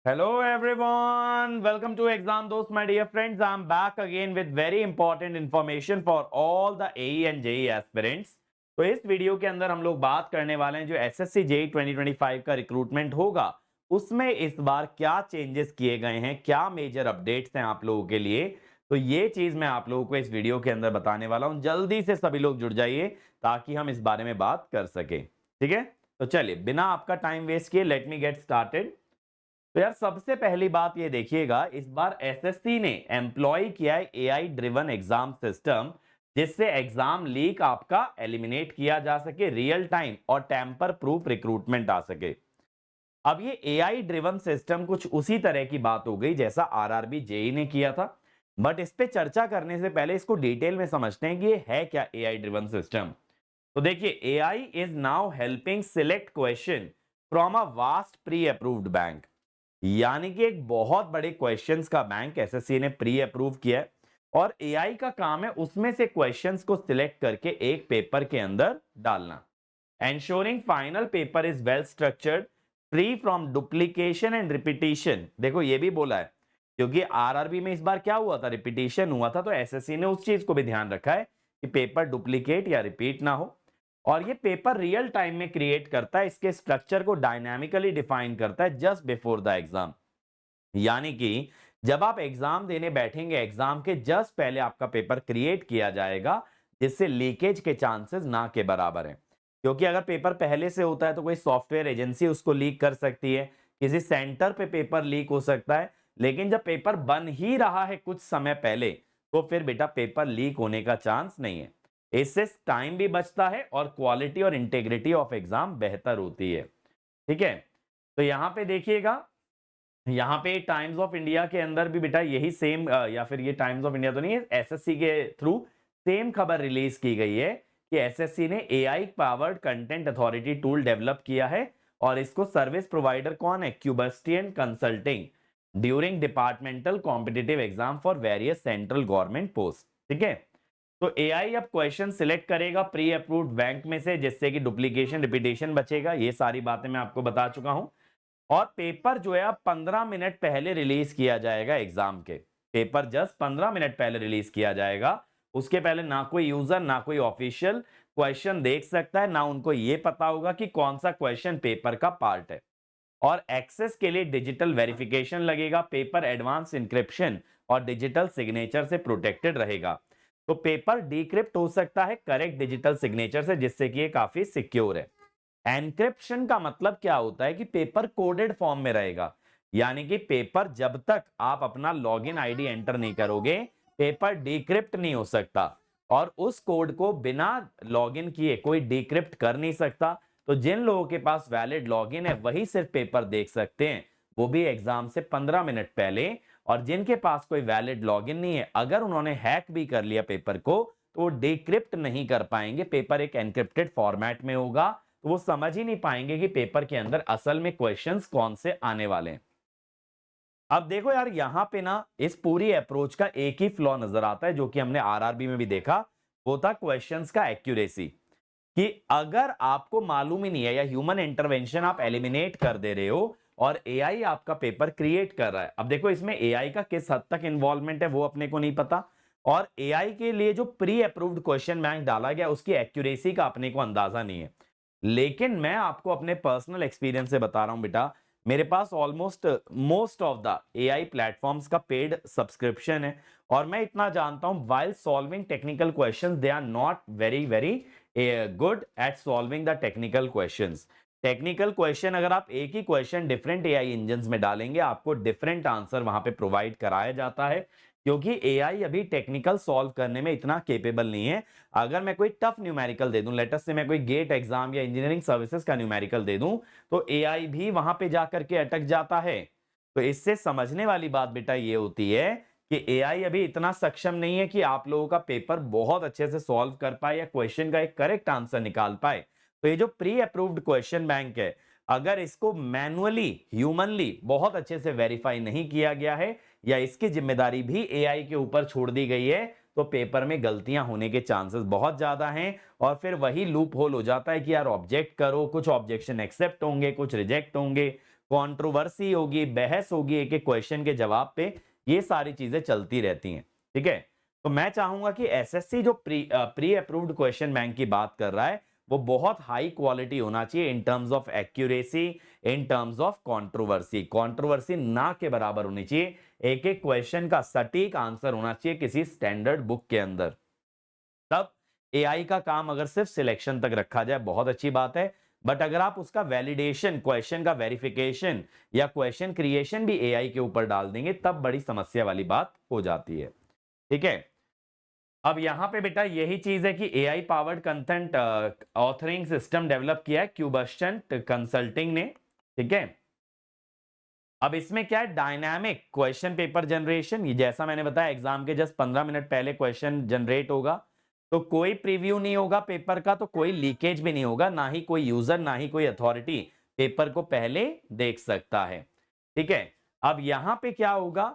Hello everyone, welcome to Exam Dost, my dear friends. I'm back again with very important information for all the AE and JEE aspirants. तो इस video के अंदर हम लोग बात करने वाले हैं जो एसएससी जेईई 2025 का रिक्रूटमेंट होगा उसमें इस बार क्या चेंजेस किए गए हैं, क्या मेजर अपडेट्स हैं आप लोगों के लिए। तो ये चीज मैं आप लोगों को इस वीडियो के अंदर बताने वाला हूं। जल्दी से सभी लोग जुड़ जाइए ताकि हम इस बारे में बात कर सके। ठीक है, तो चलिए बिना आपका टाइम वेस्ट किए लेट मी गेट स्टार्टेड। तो यार सबसे पहली बात ये देखिएगा, इस बार एसएससी ने एम्प्लॉय किया है एआई ड्रिवन एग्जाम सिस्टम, जिससे एग्जाम लीक आपका एलिमिनेट किया जा सके, रियल टाइम और टेम्पर प्रूफ रिक्रूटमेंट आ सके। अब ये एआई ड्रिवन सिस्टम कुछ उसी तरह की बात हो गई जैसा आरआरबी जेई ने किया था, बट इस पे चर्चा करने से पहले इसको डिटेल में समझते हैं कि ये है क्या एआई ड्रिवन सिस्टम। तो देखिए, AI is now helping select question from a vast pre approved bank, यानी कि एक बहुत बड़े क्वेश्चंस का बैंक एसएससी ने प्री अप्रूव किया है और एआई का काम है उसमें से क्वेश्चंस को सिलेक्ट करके एक पेपर के अंदर डालना। Ensuring final paper is well structured, free from duplication and repetition. देखो ये भी बोला है क्योंकि आरआरबी में इस बार क्या हुआ था, रिपीटिशन हुआ था, तो एसएससी ने उस चीज को भी ध्यान रखा है कि पेपर डुप्लीकेट या रिपीट ना हो। और ये पेपर रियल टाइम में क्रिएट करता है, इसके स्ट्रक्चर को डायनामिकली डिफाइन करता है जस्ट बिफोर द एग्जाम। यानी कि जब आप एग्जाम देने बैठेंगे, एग्जाम के जस्ट पहले आपका पेपर क्रिएट किया जाएगा, जिससे लीकेज के चांसेस ना के बराबर हैं। क्योंकि अगर पेपर पहले से होता है तो कोई सॉफ्टवेयर एजेंसी उसको लीक कर सकती है, किसी सेंटर पे पेपर लीक हो सकता है, लेकिन जब पेपर बन ही रहा है कुछ समय पहले तो फिर बेटा पेपर लीक होने का चांस नहीं है। इससे टाइम भी बचता है और क्वालिटी और इंटेग्रिटी ऑफ एग्जाम बेहतर होती है। ठीक है, तो यहां पे देखिएगा, यहाँ पे टाइम्स ऑफ इंडिया के अंदर भी बेटा यही सेम, या फिर ये टाइम्स ऑफ इंडिया तो नहीं है, एसएससी के थ्रू सेम खबर रिलीज की गई है कि एसएससी ने AI powered content authority tool develop किया है और इसको सर्विस प्रोवाइडर कौन है, Cubastion consulting, during departmental competitive exam for various central government post. ठीक है, तो एआई अब क्वेश्चन सिलेक्ट करेगा प्री अप्रूव्ड बैंक में से, जिससे कि डुप्लीकेशन रिपीटेशन बचेगा। ये सारी बातें मैं आपको बता चुका हूं। और पेपर जो है अब 15 मिनट पहले रिलीज किया जाएगा। एग्जाम के पेपर जस्ट 15 मिनट पहले रिलीज किया जाएगा। उसके पहले ना कोई यूजर ना कोई ऑफिशियल क्वेश्चन देख सकता है, ना उनको ये पता होगा कि कौन सा क्वेश्चन पेपर का पार्ट है। और एक्सेस के लिए डिजिटल वेरिफिकेशन लगेगा, पेपर एडवांस इंक्रिप्शन और डिजिटल सिग्नेचर से प्रोटेक्टेड रहेगा। तो पेपर डिक्रिप्ट हो सकता है करेक्ट डिजिटल सिग्नेचर से, जिससे कि ये काफी सिक्योर है। एनक्रिप्शन का मतलब क्या होता है कि पेपर कोडेड फॉर्म में रहेगा, यानी कि पेपर जब तक आप अपना लॉगिन आईडी एंटर नहीं करोगे पेपर डिक्रिप्ट नहीं हो सकता, और उस कोड को बिना लॉगिन किए कोई डिक्रिप्ट कर नहीं सकता। तो जिन लोगों के पास वैलिड लॉगिन है वही सिर्फ पेपर देख सकते हैं, वो भी एग्जाम से 15 मिनट पहले। और जिनके पास कोई वैलिड लॉगिन नहीं है, अगर उन्होंने हैक भी कर लिया पेपर को, तो वो डिक्रिप्ट नहीं कर पाएंगे। पेपर एक एनक्रिप्टेड फॉर्मेट में होगा, तो वो समझ ही नहीं पाएंगे कि पेपर के अंदर असल में क्वेश्चंस कौन से आने वाले हैं। अब देखो यार, यहां पे ना इस पूरी अप्रोच का एक ही फ्लॉ नजर आता है जो कि हमने आरआरबी में भी देखा, वो था क्वेश्चंस का एक्यूरेसी। कि अगर आपको मालूम ही नहीं है या ह्यूमन इंटरवेंशन आप एलिमिनेट कर दे रहे हो और एआई आपका पेपर क्रिएट कर रहा है। अब देखो इसमें एआई का किस हद तक इन्वॉल्वमेंट है वो अपने को नहीं पता, और एआई के लिए जो प्री अप्रूव्ड क्वेश्चन बैंक डाला गया उसकी एक्यूरेसी का अपने को अंदाजा नहीं है। लेकिन मैं आपको अपने पर्सनल एक्सपीरियंस से बता रहा हूं बेटा, मेरे पास almost most of the AI platforms का पेड सब्सक्रिप्शन है, और मैं इतना जानता हूं while solving technical questions they are not very very good at solving the technical questions. Technical question अगर आप एक ही क्वेश्चन डिफरेंट एआई इंजन्स में डालेंगे, आपको डिफरेंट आंसर वहां पे प्रोवाइड कराया जाता है, क्योंकि एआई अभी टेक्निकल सॉल्व करने में इतना केपेबल नहीं है। अगर मैं कोई टफ न्यूमेरिकल दे दूं, लेटर से मैं कोई गेट एग्जाम या इंजीनियरिंग सर्विसेज का न्यूमेरिकल दे दूं, तो एआई भी वहां पे जाकर के अटक जाता है। तो इससे समझने वाली बात बेटा ये होती है कि एआई अभी इतना सक्षम नहीं है कि आप लोगों का पेपर बहुत अच्छे से सॉल्व कर पाए या क्वेश्चन का एक करेक्ट आंसर निकाल पाए। तो ये जो प्री अप्रूव्ड क्वेश्चन बैंक है, अगर इसको मैनुअली ह्यूमनली बहुत अच्छे से वेरीफाई नहीं किया गया है या इसकी जिम्मेदारी भी एआई के ऊपर छोड़ दी गई है, तो पेपर में गलतियां होने के चांसेस बहुत ज्यादा हैं। और फिर वही लूप होल हो जाता है कि यार ऑब्जेक्ट करो, कुछ ऑब्जेक्शन एक्सेप्ट होंगे, कुछ रिजेक्ट होंगे, कंट्रोवर्सी होगी, बहस होगी एक एक क्वेश्चन के जवाब पे, ये सारी चीजें चलती रहती हैं। ठीक है, तो मैं चाहूंगा कि एसएससी जो प्री अप्रूव्ड क्वेश्चन बैंक की बात कर रहा है वो बहुत हाई क्वालिटी होना चाहिए in terms of accuracy, in terms of controversy. Controversy ना के बराबर होनी चाहिए, एक एक क्वेश्चन का सटीक आंसर होना चाहिए किसी स्टैंडर्ड बुक के अंदर। तब एआई का काम अगर सिर्फ सिलेक्शन तक रखा जाए बहुत अच्छी बात है, बट अगर आप उसका वैलिडेशन, क्वेश्चन का वेरिफिकेशन या क्वेश्चन क्रिएशन भी एआई के ऊपर डाल देंगे तब बड़ी समस्या वाली बात हो जाती है। ठीक है, अब यहां पे बेटा यही चीज है कि AI powered content authoring system develop किया है क्यूबस्टेंट कंसल्टिंग ने। ठीक है, अब इसमें क्या है, डायनामिक क्वेश्चन पेपर जनरेशन। ये जैसा मैंने बताया एग्जाम के जस्ट 15 मिनट पहले क्वेश्चन जनरेट होगा, तो कोई प्रीव्यू नहीं होगा पेपर का, तो कोई लीकेज भी नहीं होगा, ना ही कोई यूजर ना ही कोई अथॉरिटी पेपर को पहले देख सकता है। ठीक है, अब यहां पे क्या होगा,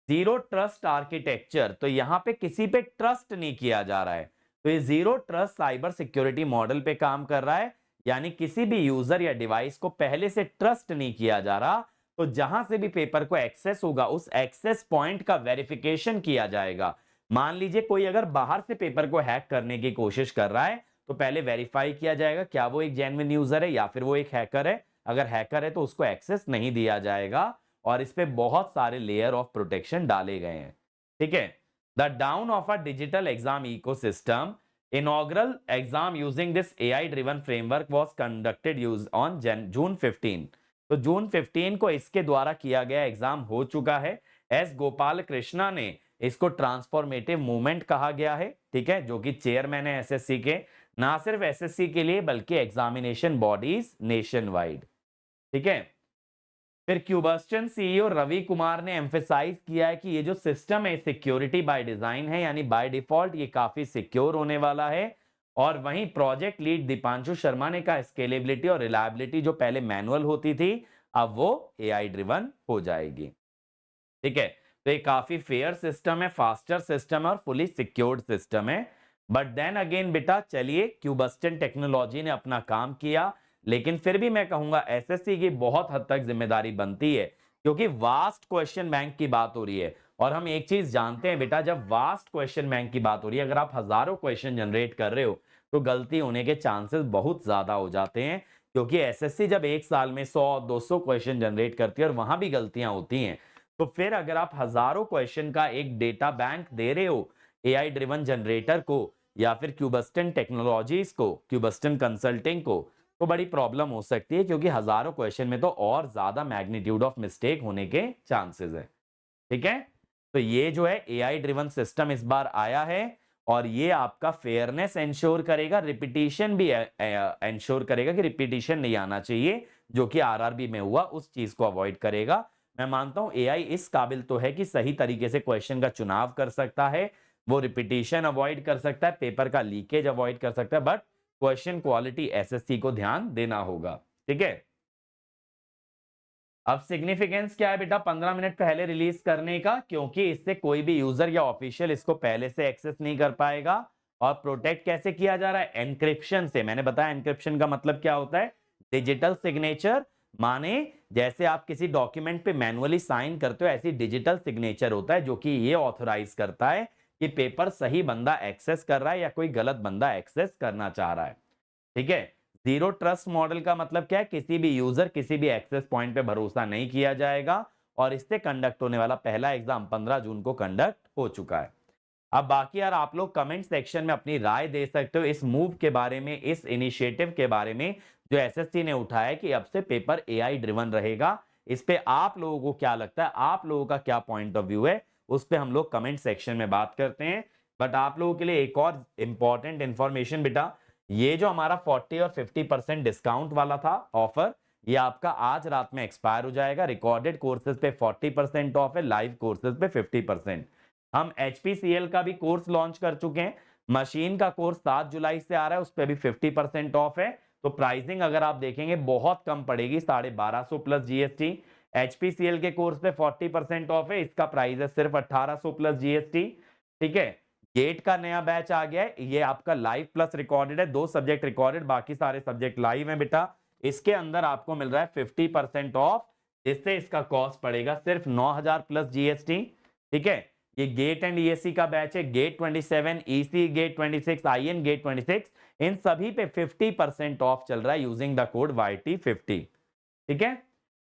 जीरो ट्रस्ट आर्किटेक्चर, तो यहां पे किसी पे ट्रस्ट नहीं किया जा रहा है, तो ये zero trust cyber security model पे काम कर रहा है, यानी किसी भी यूजर या डिवाइस को पहले से ट्रस्ट नहीं किया जा रहा, तो जहां से भी पेपर को एक्सेस होगा उस एक्सेस पॉइंट का वेरिफिकेशन किया जाएगा। मान लीजिए कोई अगर बाहर से पेपर को हैक करने की कोशिश कर रहा है तो पहले वेरीफाई किया जाएगा क्या वो एक जेन्युइन यूजर है या फिर वो एक हैकर है। अगर हैकर है तो उसको एक्सेस नहीं दिया जाएगा, और इस पे बहुत सारे लेयर ऑफ प्रोटेक्शन डाले गए हैं। ठीक है, the down of a digital exam ecosystem, inaugural exam using this AI driven framework was conducted use on June 15। तो जून 15 को इसके द्वारा किया गया एग्जाम हो चुका है। एस गोपाल कृष्णा ने इसको ट्रांसफॉर्मेटिव मूवमेंट कहा गया है। ठीक है, जो कि चेयरमैन है एसएससी के, ना सिर्फ एसएससी के लिए बल्कि एग्जामिनेशन बॉडीज नेशन वाइड। ठीक है, फिर क्यूबस्टन सीईओ रवि कुमार ने एम्फेसाइज किया है कि ये जो सिस्टम है सिक्योरिटी बाय डिजाइन है, यानी बाय डिफॉल्ट ये काफी सिक्योर होने वाला है। और वहीं प्रोजेक्ट लीड दीपांशु शर्मा ने कहा स्केलेबिलिटी और रिलायबिलिटी जो पहले मैनुअल होती थी अब वो एआई ड्रिवन हो जाएगी। ठीक है, तो ये काफी फेयर सिस्टम है, फास्टर सिस्टम है और फुली सिक्योर्ड सिस्टम है। बट देन अगेन बेटा चलिए क्यूबस्टन टेक्नोलॉजी ने अपना काम किया, लेकिन फिर भी मैं कहूंगा एसएससी की बहुत हद तक जिम्मेदारी बनती है, क्योंकि वास्ट क्वेश्चन बैंक की बात हो रही है। और हम एक चीज जानते हैं बेटा, जब वास्ट क्वेश्चन बैंक की बात हो रही है, अगर आप हजारों क्वेश्चन जनरेट कर रहे हो तो गलती होने के चांसेस बहुत ज्यादा हो जाते हैं, क्योंकि एसएससी जब एक साल में 100-200 क्वेश्चन जनरेट करती है और वहां भी गलतियां होती हैं, तो फिर अगर आप हजारों क्वेश्चन का एक डेटा बैंक दे रहे हो एआई ड्रिवन जनरेटर को या फिर क्यूबस्टन टेक्नोलॉजीज को, क्यूबस्टन कंसल्टिंग को, तो बड़ी प्रॉब्लम हो सकती है, क्योंकि हजारों क्वेश्चन में तो और ज्यादा मैग्नीट्यूड ऑफ मिस्टेक होने के चांसेस है। ठीक है, तो ये जो है एआई ड्रिवन सिस्टम इस बार आया है और ये आपका फेयरनेस इंश्योर करेगा, रिपीटिशन भी इंश्योर करेगा कि रिपीटिशन नहीं आना चाहिए, जो कि आरआरबी में हुआ उस चीज को अवॉइड करेगा। मैं मानता हूं एआई इस काबिल तो है कि सही तरीके से क्वेश्चन का चुनाव कर सकता है, वो रिपीटिशन अवॉइड कर सकता है, पेपर का लीकेज अवॉइड कर सकता है, बट क्वेश्चन क्वालिटी एसएससी को ध्यान देना होगा। ठीक है, अब सिग्निफिकेंस क्या है बेटा 15 मिनट पहले रिलीज करने का, क्योंकि इससे कोई भी यूजर या ऑफिशियल इसको पहले से एक्सेस नहीं कर पाएगा। और प्रोटेक्ट कैसे किया जा रहा है, एनक्रिप्शन से। मैंने बताया एनक्रिप्शन का मतलब क्या होता है, डिजिटल सिग्नेचर, माने जैसे आप किसी डॉक्यूमेंट पे मैनुअली साइन करते हो ऐसी डिजिटल सिग्नेचर होता है, जो कि ये ऑथराइज करता है कि पेपर सही बंदा एक्सेस कर रहा है या कोई गलत बंदा एक्सेस करना चाह रहा है। ठीक है, जीरो ट्रस्ट मॉडल का मतलब क्या है, किसी भी यूजर किसी भी एक्सेस पॉइंट पे भरोसा नहीं किया जाएगा। और इससे कंडक्ट होने वाला पहला एग्जाम 15 जून को कंडक्ट हो चुका है। अब बाकी यार आप लोग कमेंट सेक्शन में अपनी राय दे सकते हो इस मूव के बारे में, इस इनिशिएटिव के बारे में जो एसएससी ने उठाया है कि अब से पेपर एआई ड्रिवन रहेगा। इस पे आप लोगों को क्या लगता है, आप लोगों का क्या पॉइंट ऑफ व्यू है, उस पे हम लोग कमेंट सेक्शन में बात करते हैं। बट आप लोगों के लिए एक और इंपॉर्टेंट इंफॉर्मेशन बेटा, ये जो हमारा 40 और 50% डिस्काउंट वाला था ऑफर, ये आपका आज रात में एक्सपायर हो जाएगा। रिकॉर्डेड कोर्सेज पे 40% ऑफ है, लाइव कोर्सेज पे 50%। हम HPCL का भी कोर्स लॉन्च कर चुके हैं, मशीन का कोर्स 7 जुलाई से आ रहा है, उस पर भी 50% ऑफ है। तो प्राइसिंग अगर आप देखेंगे बहुत कम पड़ेगी, 1250 प्लस जीएसटी। HPCL के कोर्स पे 40% ऑफ है, इसका प्राइस है सिर्फ 1800 प्लस जीएसटी। ठीक है, गेट का नया बैच आ गया है, ये आपका लाइव प्लस रिकॉर्डेड है, 2 सब्जेक्ट रिकॉर्डेड, बाकी सारे सब्जेक्ट लाइव हैं बेटा। इसके अंदर आपको मिल रहा है 50% ऑफ जिससे इसका कॉस्ट पड़ेगा सिर्फ 9000 प्लस जीएसटी। ठीक है, ये गेट एंड ईएससी का बैच है, GATE 27, EC GATE 26, IN GATE 26, इन सभी पे 50% ऑफ चल रहा है यूजिंग द कोड YT50। ठीक है,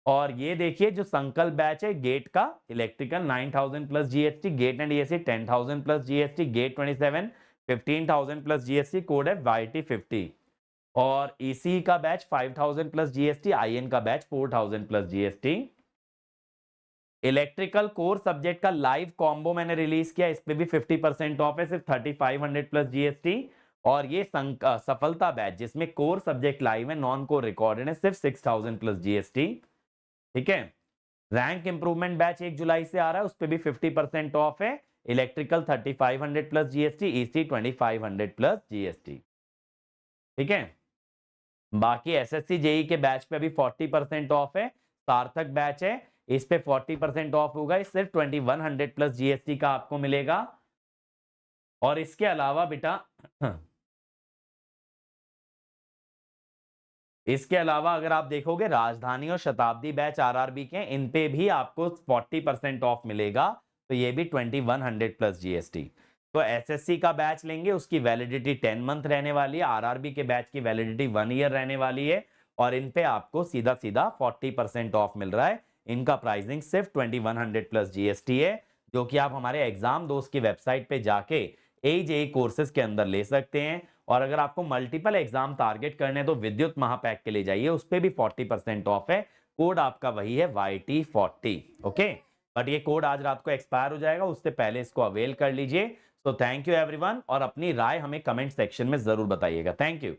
और ये देखिए जो संकल्प बैच है गेट का electrical 9000 plus GST, GATE and ESC 10000 plus GST, GATE 27 15000 plus GST, code है YT50। और ईसी का बैच 5000 प्लस जीएसटी, आईएन का batch 4000 plus GST. Electrical core subject का लाइव कॉम्बो मैंने रिलीज किया, इस पे भी 50% ऑफ है, सिर्फ 3500 प्लस जीएसटी। और ये सफलता बैच जिसमें कोर सब्जेक्ट लाइव है, नॉन कोर रिकॉर्डेड है, सिर्फ 6000 प्लस जीएसटी। ठीक है, रैंक इंप्रूवमेंट बैच 1 जुलाई से आ रहा है, उस पे भी 50% ऑफ है, electrical 3500 plus GST, EC 2500 plus GST. ठीक है, बाकी एसएससी जेई के बैच पे अभी 40% ऑफ है, सार्थक बैच है, इस पे 40% ऑफ होगा, इस सिर्फ 2100 प्लस जीएसटी का आपको मिलेगा। और इसके अलावा बेटा इसके अलावा अगर आप देखोगे राजधानी और शताब्दी बैच आरआरबी के, इन पे भी आपको 40% ऑफ मिलेगा, तो ये भी 2100 प्लस जीएसटी। तो एसएससी का बैच लेंगे उसकी वैलिडिटी 10 मंथ रहने वाली है, आरआरबी के बैच की वैलिडिटी 1 ईयर रहने वाली है, और इन पे आपको सीधा सीधा 40% ऑफ मिल रहा है। इनका प्राइसिंग सिर्फ 2100 प्लस जीएसटी है, जो कि आप हमारे एग्जाम दोस्त की वेबसाइट पे जाके एजेई कोर्सेज के अंदर ले सकते हैं। और अगर आपको मल्टीपल एग्जाम टारगेट करने हैं तो विद्युत महापैक के लिए जाइए, उस पे भी 40% ऑफ है, कोड आपका वही है YT40। ओके, बट ये कोड आज रात को एक्सपायर हो जाएगा, उससे पहले इसको अवेल कर लीजिए। तो थैंक यू एवरीवन, और अपनी राय हमें कमेंट सेक्शन में जरूर बताइएगा। Thank you.